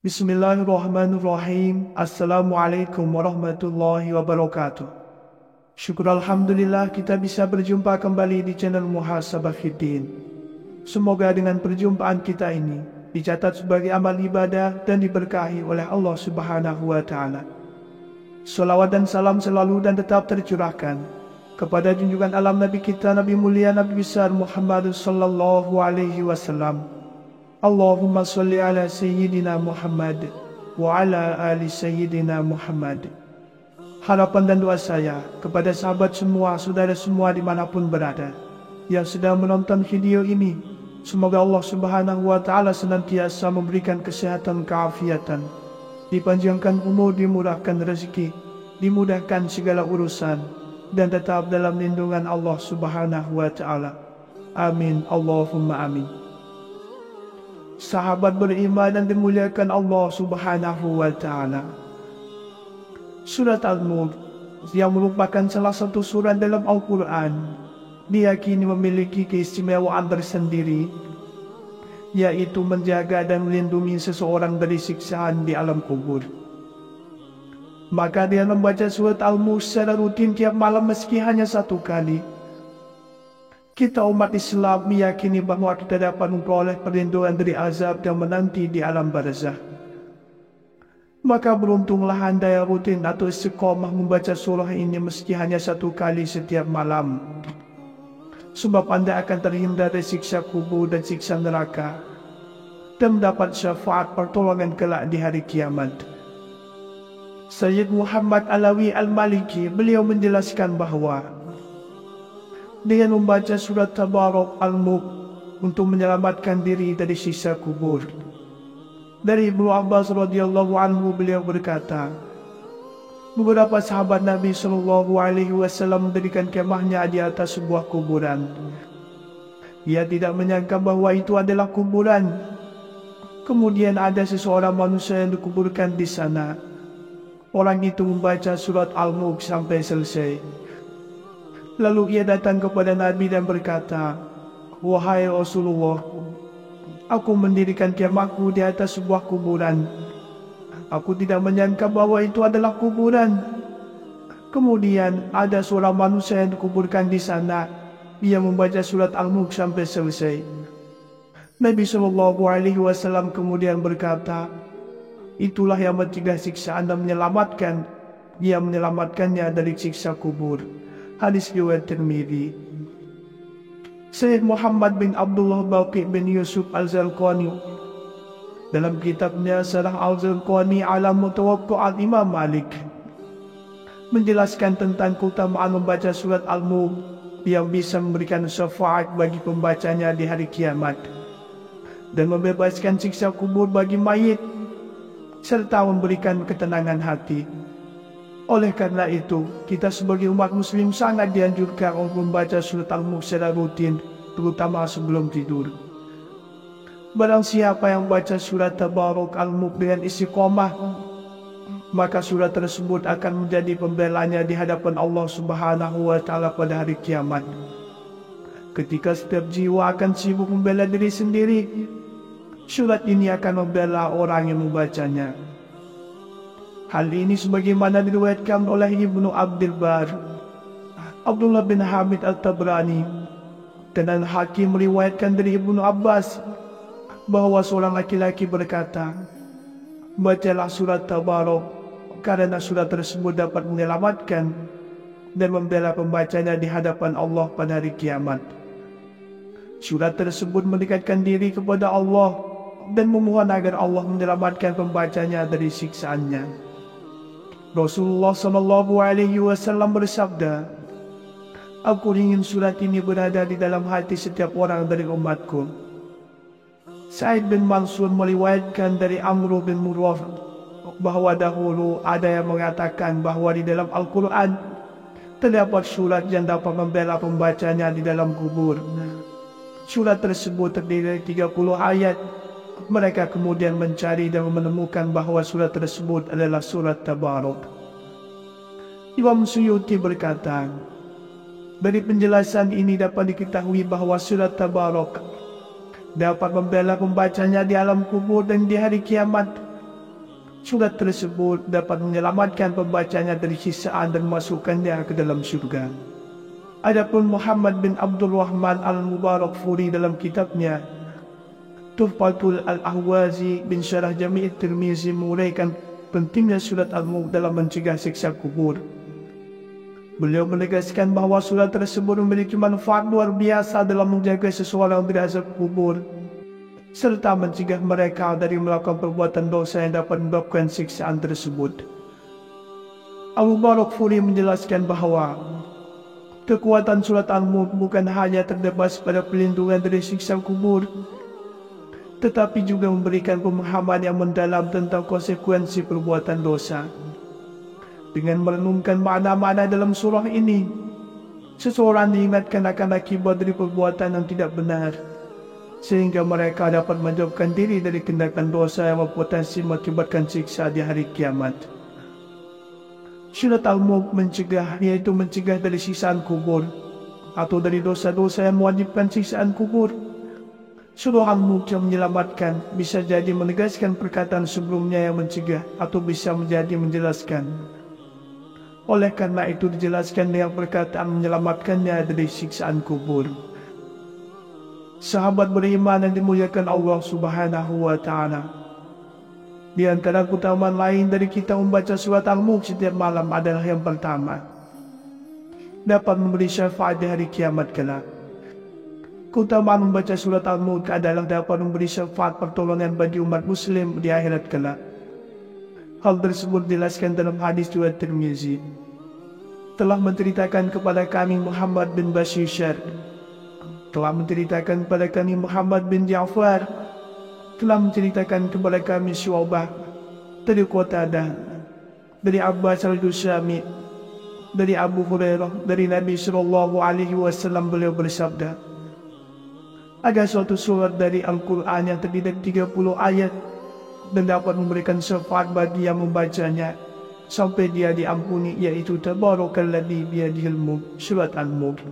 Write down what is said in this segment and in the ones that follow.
Bismillahirrahmanirrahim. Assalamualaikum warahmatullahi wabarakatuh. Syukur Alhamdulillah kita bisa berjumpa kembali di channel Muhasabah Fiddin. Semoga dengan perjumpaan kita ini dicatat sebagai amal ibadah dan diberkahi oleh Allah Subhanahu wa Ta'ala. Salawat dan salam selalu dan tetap tercurahkan kepada junjungan alam Nabi kita, Nabi mulia, Nabi besar Muhammad sallallahu alaihi wasallam. Allahumma salli ala Sayyidina Muhammad wa ala ali Sayyidina Muhammad. Harapan dan doa saya kepada sahabat semua, saudara semua dimanapun berada yang sedang menonton video ini, semoga Allah Subhanahu wa Ta'ala senantiasa memberikan kesehatan, keafiatan, dipanjangkan umur, dimurahkan rezeki, dimudahkan segala urusan, dan tetap dalam lindungan Allah Subhanahu wa Ta'ala. Amin, Allahumma amin. Sahabat beriman dan dimuliakan Allah Subhanahu wa Ta'ala, Surat Al-Mulk yang merupakan salah satu surat dalam Al-Quran diyakini memiliki keistimewaan tersendiri, yaitu menjaga dan melindungi seseorang dari siksaan di alam kubur. Maka dia membaca surat Al-Mulk secara rutin tiap malam meski hanya satu kali. Kita umat Islam meyakini bahwa kita dapat memperoleh perlindungan dari azab yang menanti di alam barzakh. Maka beruntunglah Anda yang rutin atau istiqomah membaca surah ini meski hanya satu kali setiap malam. Sebab Anda akan terhindar dari siksa kubur dan siksa neraka, dan mendapat syafaat pertolongan kelak di hari kiamat. Sayyid Muhammad Alawi Al-Maliki, beliau menjelaskan bahwa dengan membaca surat Tabarak Al-Mulk untuk menyelamatkan diri dari siksa kubur. Dari Ibnu Abbas radhiyallahu anhu, beliau berkata, beberapa sahabat Nabi sallallahu alaihi wasallam mendirikan kemahnya di atas sebuah kuburan. Ia tidak menyangka bahwa itu adalah kuburan. Kemudian ada seseorang manusia yang dikuburkan di sana. Orang itu membaca surat Al-Mulk sampai selesai. Lalu ia datang kepada Nabi dan berkata, "Wahai Rasulullah, aku mendirikan kemahku di atas sebuah kuburan. Aku tidak menyangka bahwa itu adalah kuburan. Kemudian ada seorang manusia yang dikuburkan di sana. Ia membaca surat Al-Mulk sampai selesai." Nabi SAW kemudian berkata, "Itulah yang mencegah siksa Anda menyelamatkan. Dia menyelamatkannya dari siksa kubur." Hadis riwayat Tirmidzi. Syekh Muhammad bin Abdullah Baqi bin Yusuf Al-Zarqani dalam kitabnya Syarah Al-Zarqani ala Mutawaqqi'at Imam Malik menjelaskan tentang keutamaan membaca surat Al-Mulk yang bisa memberikan syafaat bagi pembacanya di hari kiamat dan membebaskan siksa kubur bagi mayit serta memberikan ketenangan hati. Oleh karena itu, kita sebagai umat muslim sangat dianjurkan untuk membaca surat Al-Mulk secara rutin, terutama sebelum tidur. Barang siapa yang baca surat Tabarak Al-Mulk dengan istiqomah, maka surat tersebut akan menjadi pembelanya di hadapan Allah Subhanahu wa Ta'ala pada hari kiamat. Ketika setiap jiwa akan sibuk membela diri sendiri, surat ini akan membela orang yang membacanya. Hal ini sebagaimana diriwayatkan oleh Ibnu Abdul Bar, Abdullah bin Hamid Al-Tabrani, dan Al-Hakim meriwayatkan dari Ibnu Abbas bahwa seorang laki-laki berkata, "Bacalah surat Tabarak, karena surat tersebut dapat menyelamatkan dan membela pembacanya di hadapan Allah pada hari kiamat." Surat tersebut mendekatkan diri kepada Allah dan memohon agar Allah menyelamatkan pembacanya dari siksaannya. Rasulullah SAW bersabda, "Aku ingin surat ini berada di dalam hati setiap orang dari umatku." Sa'id bin Mansur meriwayatkan dari Amr bin Murrah bahwa dahulu ada yang mengatakan bahwa di dalam Al-Quran terdapat surat yang dapat membela pembacanya di dalam kubur. Surat tersebut terdiri dari 30 ayat. Mereka kemudian mencari dan menemukan bahawa surat tersebut adalah surat Tabarak. Imam Suyuti berkata, dari penjelasan ini dapat diketahui bahawa surat Tabarak dapat membela pembacanya di alam kubur dan di hari kiamat. Surat tersebut dapat menyelamatkan pembacanya dari siksaan dan masukkannya ke dalam syurga. Adapun Muhammad bin Abdul Rahman Al-Mubarakfuri dalam kitabnya Tuhfatul Al-Ahwazi bin Syarah Jami' Tirmizi menguraikan pentingnya surat Al-Mulk dalam mencegah siksa kubur. Beliau menegaskan bahawa surat tersebut memiliki manfaat luar biasa dalam menjaga seseorang dari azab kubur, serta mencegah mereka dari melakukan perbuatan dosa yang dapat menyebabkan siksaan tersebut. Al-Mubarakfuri menjelaskan bahawa kekuatan surat Al-Mulk bukan hanya terdapat pada perlindungan dari siksa kubur, tetapi juga memberikan pemahaman yang mendalam tentang konsekuensi perbuatan dosa. Dengan merenungkan makna-makna dalam surah ini, seseorang diingatkan akan akibat dari perbuatan yang tidak benar, sehingga mereka dapat menjauhkan diri dari tindakan dosa yang berpotensi mengakibatkan siksa di hari kiamat. Surat Al-Mulk mencegah, yaitu mencegah dari siksaan kubur atau dari dosa-dosa yang mewajibkan siksaan kubur. Surah Al-Mulk yang menyelamatkan bisa jadi menegaskan perkataan sebelumnya yang mencegah atau bisa menjadi menjelaskan. Oleh karena itu dijelaskan dengan perkataan menyelamatkannya dari siksaan kubur. Sahabat beriman yang dimuliakan Allah Subhanahu wa Ta'ala, di antara keutamaan lain dari kita membaca surat Al-Mulk setiap malam adalah yang pertama, dapat memberi syafaat di hari kiamat kelak. Keutamaan membaca surat Al-Mulk adalah dapat memberi syafaat pertolongan bagi umat muslim di akhirat kelak. Hal tersebut dijelaskan dalam hadis riwayat Tirmizi. Telah menceritakan kepada kami Muhammad bin Bashir, telah menceritakan kepada kami Muhammad bin Ja'far, telah menceritakan kepada kami Syu'bah dari Qatadah, dari Abbas al-Dusyami, dari Abu Hurairah, dari Nabi SAW. Beliau bersabda, ada suatu surat dari Al-Quran yang terdiri dari 30 ayat dan dapat memberikan syafaat bagi yang membacanya sampai dia diampuni, yaitu Tabarakalladzi biyadihil mulk, surat Al-Mulk.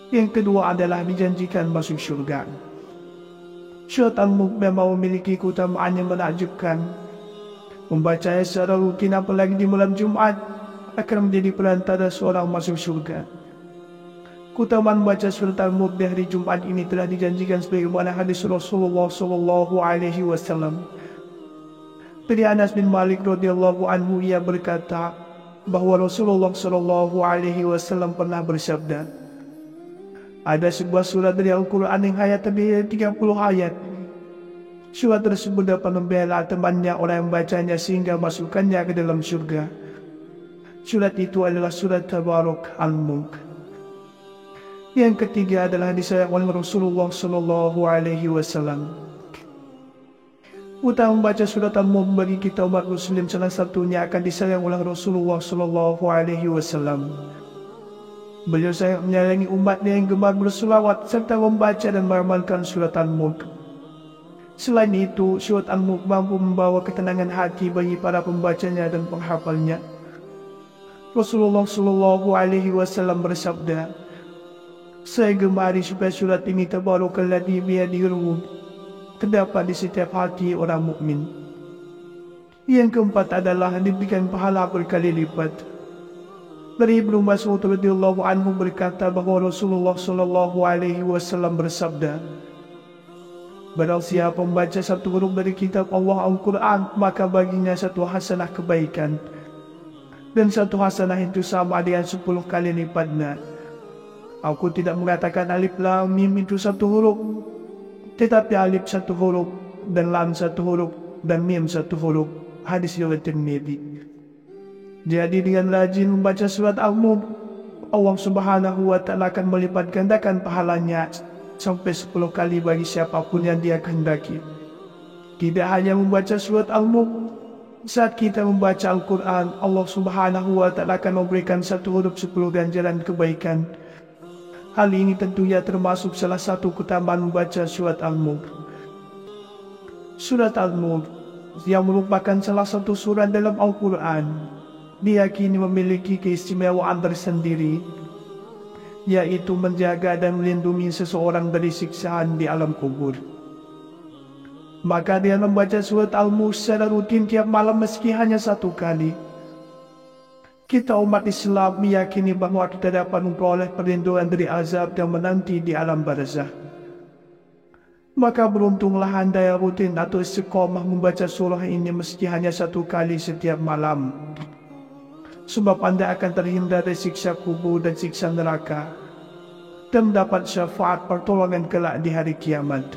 Yang kedua adalah dijanjikan masuk syurga. Surat Al-Mulk memang memiliki keutamaan yang menakjubkan. Membacanya secara rutin apalagi di malam Jumat akan menjadi perantara seorang masuk syurga. Keutamaan membaca surat Al-Mulk di hari Jumat ini telah dijanjikan sebagaimana hadis Rasulullah SAW. Dari Anas bin Malik radhiyallahu anhu, ia berkata bahawa Rasulullah SAW pernah bersabda, ada sebuah surat dari Al-Quran yang hanya terdiri dari 30 ayat. Surat tersebut dapat membela temannya orang yang membacanya sehingga masukkannya ke dalam syurga. Surat itu adalah surat Tabarak Al-Mulk. Yang ketiga adalah disayang oleh Rasulullah SAW. Utama membaca surat Al-Mulk bagi kita umat muslim salah satunya akan disayang oleh Rasulullah SAW. Beliau sangat menyayangi umatnya yang gemar berselawat serta membaca dan mengamalkan surat Al-Mulk. Selain itu, surat Al-Mulk mampu membawa ketenangan hati bagi para pembacanya dan penghafalnya. Rasulullah SAW bersabda, saya gemari supaya surat ini Tabarakalladzi biyadihil mulk terdapat di setiap hati orang mukmin. Yang keempat adalah diberikan pahala berkali lipat. Dari Ibnu Mas'ud radhiyallahu anhu berkata bahawa Rasulullah SAW bersabda, barang siapa membaca satu huruf dari kitab Allah Al-Quran, maka baginya satu hasanah kebaikan, dan satu hasanah itu sama dengan 10 kali lipatnya. Aku tidak mengatakan alif lam mim itu satu huruf, tetapi alif satu huruf, dan lam satu huruf, dan mim satu huruf. Hadis riwayat Tirmidzi. Jadi dengan rajin membaca surat Al-Mulk, Allah Subhanahu wa Ta'ala akan melipat gandakan pahalanya sampai 10 kali bagi siapapun yang dia kehendaki. Tidak hanya membaca surat Al-Mulk, saat kita membaca Al-Quran, Allah Subhanahu wa Ta'ala akan memberikan satu huruf 10 ganjaran kebaikan. Hal ini tentunya termasuk salah satu keutamaan membaca surat Al-Mulk. Surat Al-Mulk yang merupakan salah satu surat dalam Al-Quran diyakini memiliki keistimewaan tersendiri, yaitu menjaga dan melindungi seseorang dari siksaan di alam kubur. Maka dia membaca surat Al-Mulk secara rutin tiap malam meski hanya satu kali. Kita umat Islam meyakini bahawa kita dapat memperoleh perlindungan dari azab yang menanti di alam barzakh. Maka beruntunglah anda yang rutin atau istiqomah membaca surah ini meski hanya satu kali setiap malam. Sebab anda akan terhindar dari siksa kubur dan siksa neraka dan mendapat syafaat pertolongan kelak di hari kiamat.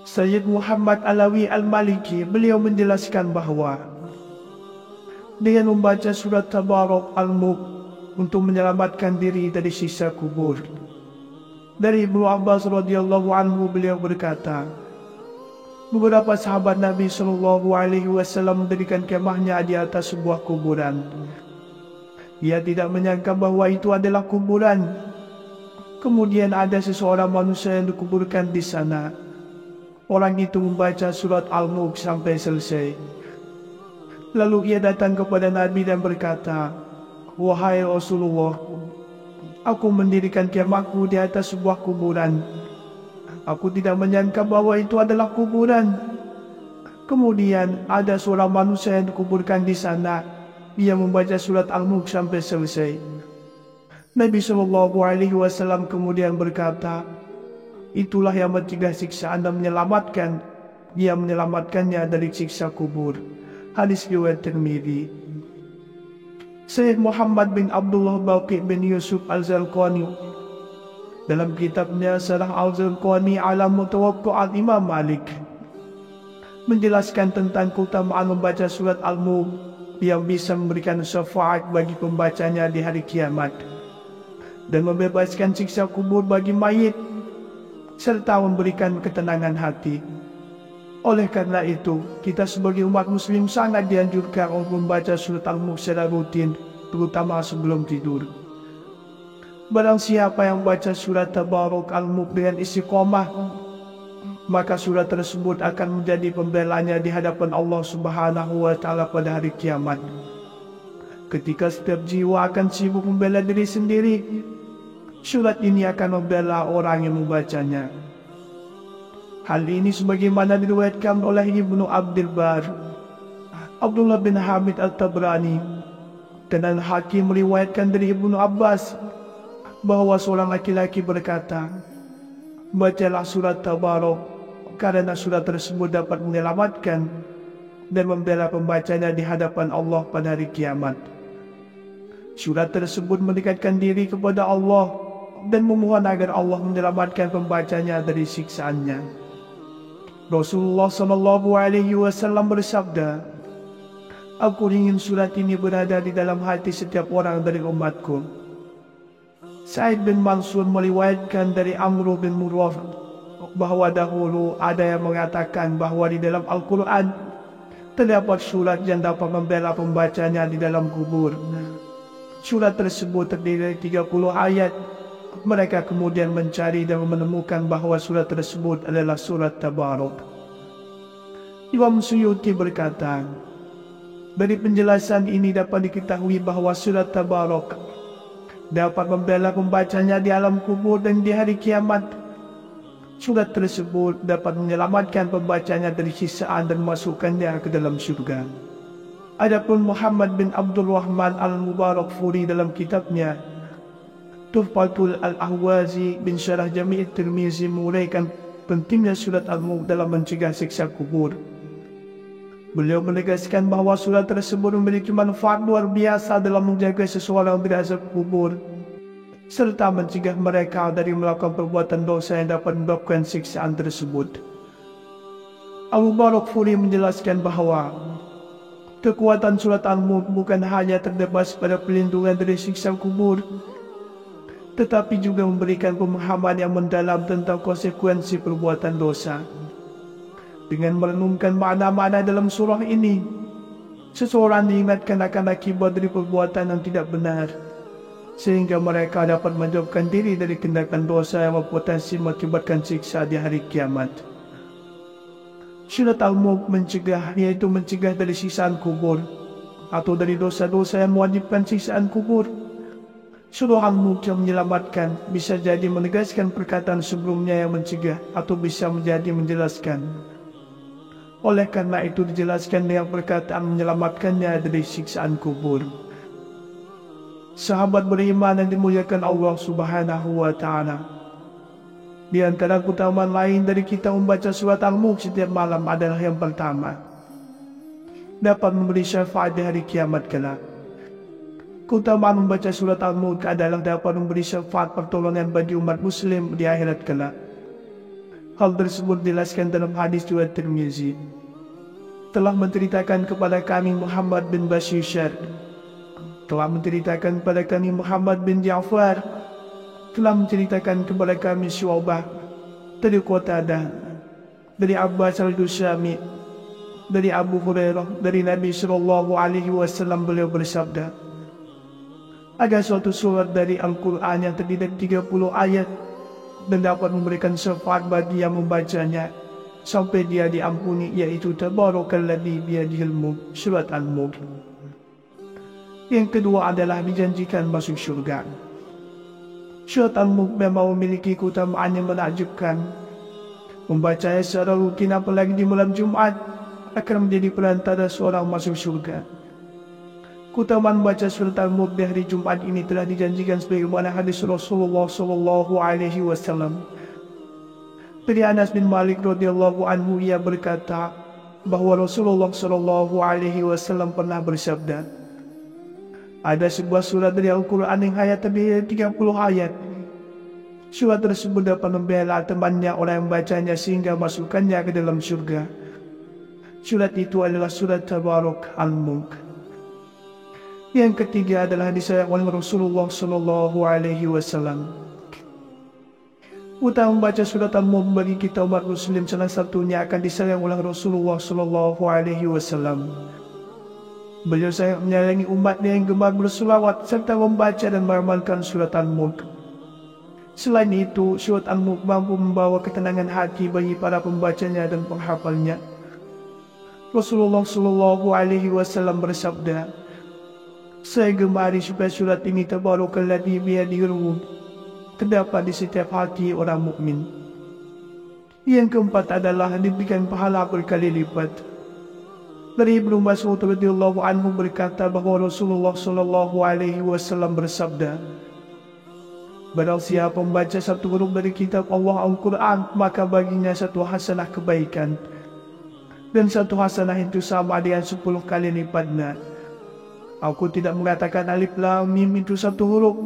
Sayyid Muhammad Alawi Al-Maliki beliau menjelaskan bahawa dengan membaca surat Tabarak Al-Mulk untuk menyelamatkan diri dari siksa kubur. Dari Ibnu Abbas radhiyallahu anhu beliau berkata, beberapa sahabat Nabi SAW mendirikan kemahnya di atas sebuah kuburan. Ia tidak menyangka bahawa itu adalah kuburan. Kemudian ada seseorang manusia yang dikuburkan di sana. Orang itu membaca surat Al-Mulk sampai selesai. Lalu ia datang kepada Nabi dan berkata, "Wahai Rasulullah, aku mendirikan kemahku di atas sebuah kuburan. Aku tidak menyangka bahwa itu adalah kuburan. Kemudian ada seorang manusia yang dikuburkan di sana. Ia membaca surat Al-Mulk sampai selesai." Nabi SAW kemudian berkata, "Itulah yang mencegah siksaan dan menyelamatkan. Dia menyelamatkannya dari siksa kubur." Hadis riwayat Tirmidzi. Syekh Muhammad bin Abdullah Baqi bin Yusuf Al-Zarqani dalam kitabnya Syarah Al-Zarqani ala Mutawaqqi'at Imam Malik menjelaskan tentang keutamaan membaca surat Al-Mulk yang bisa memberikan syafaat bagi pembacanya di hari kiamat dan membebaskan siksa kubur bagi mayit serta memberikan ketenangan hati. Oleh karena itu, kita sebagai umat muslim sangat dianjurkan untuk membaca surat Al-Mulk secara rutin, terutama sebelum tidur. Barang siapa yang membaca surat Tabarak Al-Mulk dengan istiqomah, maka surat tersebut akan menjadi pembelanya di hadapan Allah Subhanahu wa Ta'ala pada hari kiamat. Ketika setiap jiwa akan sibuk membela diri sendiri, surat ini akan membela orang yang membacanya. Hal ini sebagaimana diriwayatkan oleh Ibnu Abdul Bar, Abdullah bin Hamid Al-Tabrani, dan Al-Hakim meriwayatkan dari Ibnu Abbas bahawa seorang laki-laki berkata, "Bacalah surat Tabarak karena surat tersebut dapat menyelamatkan dan membela pembacanya di hadapan Allah pada hari kiamat." Surat tersebut mendekatkan diri kepada Allah dan memohon agar Allah menyelamatkan pembacanya dari siksaannya. Rasulullah SAW bersabda, "Aku ingin surat ini berada di dalam hati setiap orang dari umatku." Sa'id bin Mansur meriwayatkan dari Amr bin Murrah bahawa dahulu ada yang mengatakan bahawa di dalam Al-Quran terdapat surat yang dapat membela pembacanya di dalam kubur. Surat tersebut terdiri dari 30 ayat. Mereka kemudian mencari dan menemukan bahawa surat tersebut adalah surat Tabarak. Imam Suyuti berkata, dari penjelasan ini dapat diketahui bahawa surat Tabarak dapat membela pembacanya di alam kubur dan di hari kiamat. Surat tersebut dapat menyelamatkan pembacanya dari siksaan dan memasukkannya ke dalam syurga. Adapun Muhammad bin Abdul Rahman Al-Mubarakfuri dalam kitabnya Tuhfatul Al-Ahwazi bin Syarah Jami' Tirmizi menguraikan pentingnya surat Al-Mulk dalam mencegah siksa kubur. Beliau menegaskan bahawa surat tersebut memiliki manfaat luar biasa dalam menjaga seseorang dari azab kubur serta mencegah mereka dari melakukan perbuatan dosa yang dapat menyebabkan siksaan tersebut. Al-Mubarakfuri menjelaskan bahawa kekuatan surat Al-Mulk bukan hanya terdapat pada perlindungan dari siksa kubur, tetapi juga memberikan pemahaman yang mendalam tentang konsekuensi perbuatan dosa. Dengan merenungkan makna-makna dalam surah ini, seseorang diingatkan akan akibat dari perbuatan yang tidak benar, sehingga mereka dapat menjauhkan diri dari tindakan dosa yang berpotensi mengakibatkan siksa di hari kiamat. Surat Al-Mulk mencegah, yaitu mencegah dari siksaan kubur atau dari dosa-dosa yang mewajibkan siksaan kubur. Surah Al-Mulk yang menyelamatkan bisa jadi menegaskan perkataan sebelumnya yang mencegah atau bisa menjadi menjelaskan. Oleh karena itu dijelaskan dengan perkataan menyelamatkannya dari siksaan kubur. Sahabat beriman yang dimuliakan Allah Subhanahu wa Ta'ala, di antara keutamaan lain dari kita membaca surat Al-Mulk setiap malam adalah yang pertama, dapat memberi syafaat di hari kiamat kelak. Keutamaan membaca surat Al-Mulk adalah dapat memberi syafaat pertolongan bagi umat muslim di akhirat kelak. Hal tersebut dijelaskan dalam hadis riwayat Tirmizi. Telah menceritakan kepada kami Muhammad bin Bashir, telah menceritakan kepada kami Muhammad bin Ja'far, telah menceritakan kepada kami Syu'bah dari Qatadah, dari Abbas al-Dusyami, dari Abu Hurairah, dari Nabi SAW beliau bersabda, ada suatu surat dari Al-Quran yang terdiri dari 30 ayat dan dapat memberikan syafaat bagi yang membacanya sampai dia diampuni, yaitu Tabarakalladzi biyadihil mulk, surat Al-Mulk. Yang kedua adalah dijanjikan masuk syurga. Surat Al-Mulk memang memiliki keutamaan yang menakjubkan. Membacanya secara rutin apalagi di malam Jumat akan menjadi perantara seorang masuk syurga. Keutamaan membaca surat Al-Mulk di hari Jumat ini telah dijanjikan sebagaimana hadis Rasulullah SAW. Dari Anas bin Malik radhiyallahu anhu, ia berkata bahwa Rasulullah SAW pernah bersabda, ada sebuah surat dari Al-Quran yang hanya terdiri dari 30 ayat. Surat tersebut dapat membela temannya orang yang membacanya sehingga masukkannya ke dalam surga. Surat itu adalah surat Tabarak Al-Mulk. Yang ketiga adalah disayang oleh Rasulullah SAW. Utama membaca surat Al-Mulk bagi kita umat muslim salah satunya akan disayang oleh Rasulullah SAW. Beliau sangat menyayangi umatnya yang gemar berselawat serta membaca dan beramalkan surat Al-Mulk. Selain itu, surat Al-Mulk mampu membawa ketenangan hati bagi para pembacanya dan penghafalnya. Rasulullah SAW bersabda, saya gemari supaya surat ini Tabarakalladzi biyadihil mulk terdapat di setiap hati orang mukmin. Yang keempat adalah diberikan pahala berkali lipat. Dari Ibnu Mas'ud radhiyallahu anhu berkata bahwa Rasulullah SAW bersabda, barang siapa membaca satu huruf dari kitab Allah Al-Quran, maka baginya satu hasanah kebaikan, dan satu hasanah itu sama dengan 10 kali lipatnya. Aku tidak mengatakan alif lam mim itu satu huruf,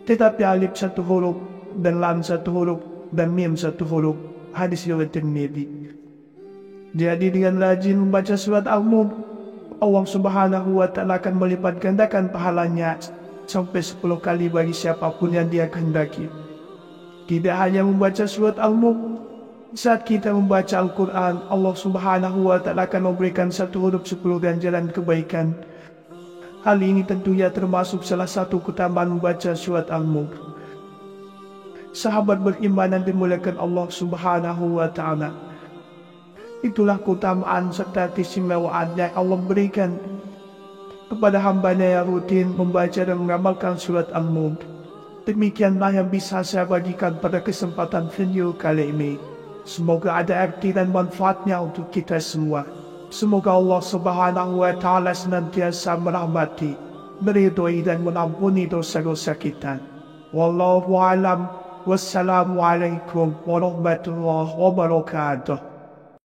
tetapi alif satu huruf, dan lam satu huruf, dan mim satu huruf. Hadis riwayat Tirmidzi. Jadi dengan rajin membaca surat Al-Mulk, Allah Subhanahu wa Ta'ala akan melipat gandakan pahalanya sampai 10 kali bagi siapapun yang dia kehendaki. Tidak hanya membaca surat Al-Mulk, saat kita membaca Al-Quran, Allah Subhanahu wa Ta'ala akan memberikan satu huruf 10 ganjaran kebaikan. Hal ini tentunya termasuk salah satu keutamaan membaca surat Al-Mulk. Sahabat beriman yang dimuliakan Allah Subhanahu wa Ta'ala, itulah keutamaan serta keistimewaan yang Allah berikan kepada hambanya yang rutin membaca dan mengamalkan surat Al-Mulk. Demikianlah yang bisa saya bagikan pada kesempatan video kali ini. Semoga ada arti dan manfaatnya untuk kita semua. Semoga Allah Subhanahu wa Ta'ala senantiasa merahmati, meridhoi dan mengampuni dosa-dosa kita. Wallahu a'lam. Wassalamualaikum warahmatullahi wabarakatuh.